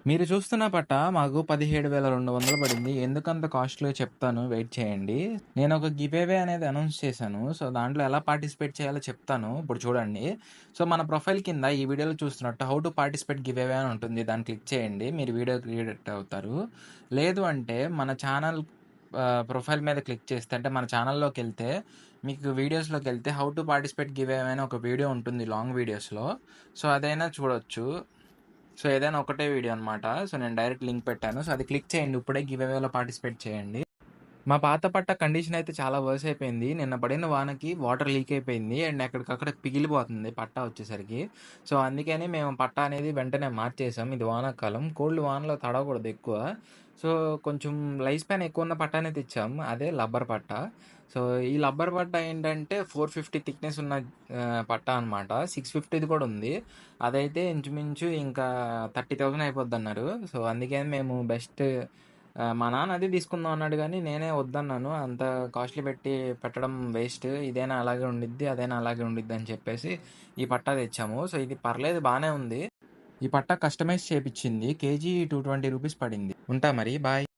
మీరు చూస్తున్న పట్ట మాకు 17,200 పడింది. ఎందుకంత కాస్ట్‌లీయో చెప్తాను, వెయిట్ చేయండి. నేనొక గివ్ అవే అనేది అనౌన్స్ చేశాను. సో, దాంట్లో ఎలా పార్టిసిపేట్ చేయాలో చెప్తాను. ఇప్పుడు చూడండి. సో, మన ప్రొఫైల్ కింద ఈ వీడియోలో చూస్తున్నట్టు how to participate giveaway అని ఉంటుంది. దాన్ని క్లిక్ చేయండి. మీరు వీడియో క్రియేట్ అవుతారు. లేదు అంటే మన ఛానల్ ప్రొఫైల్ మీద క్లిక్ చేస్తే, అంటే మన ఛానల్‌లోకెళ్తే మీకు వీడియోస్‌లోకెళ్తే how to participate giveaway అని ఒక వీడియో ఉంటుంది లాంగ్ వీడియోస్‌లో. సో, అదైనా చూడొచ్చు. సో, ఏదైనా ఒకటే వీడియో అనమాట. సో, నేను డైరెక్ట్ లింక్ పెట్టాను. సో, అది క్లిక్ చేయండి. ఇప్పుడే గివ్ అవేలో పార్టిసిపేట్ చేయండి. మా పాత పట్ట కండిషన్ అయితే చాలా వర్స్ అయిపోయింది. నిన్న పడిన వానకి వాటర్ లీక్ అయిపోయింది. అండ్ ఎక్కడికక్కడ పిగిలిపోతుంది పట్టా వచ్చేసరికి. సో, అందుకని మేము పట్టా అనేది వెంటనే మార్చేసాం. ఇది వానాకాలం. కోళ్ళు వానలో తడవకూడదు ఎక్కువ. సో, కొంచెం లైఫ్ స్పాన్ ఎక్కువున్న పట్టానే తెచ్చాం. అదే లబ్బర్ పట్టా. సో, ఈ లబ్బర్ పట్టా ఏంటంటే 450 థిక్‌నెస్ ఉన్న పట్టా అనమాట. 650ది కూడా ఉంది. అదైతే ఇంచుమించు ఇంకా 30,000 అయిపోద్దన్నారు. సో, అందుకని మేము బెస్ట్ మా నాన్న అదే తీసుకుందాం అన్నాడు గానీ, నేనే వద్దన్నాను. అంత కాస్ట్‌లీ పెట్టి పెట్టడం వేస్ట్. ఇదైనా అలాగే ఉండిద్ది, అదైనా అలాగే ఉండిద్ది అని చెప్పేసి ఈ పట్టా తెచ్చాము. సో, ఇది పర్లేదు బానే ఉంది. ఈ పట్టా కస్టమైజ్ చేపిచ్చింది. కేజీ 220 రూపీస్ పడింది. ఉంటా మరి. బాయ్.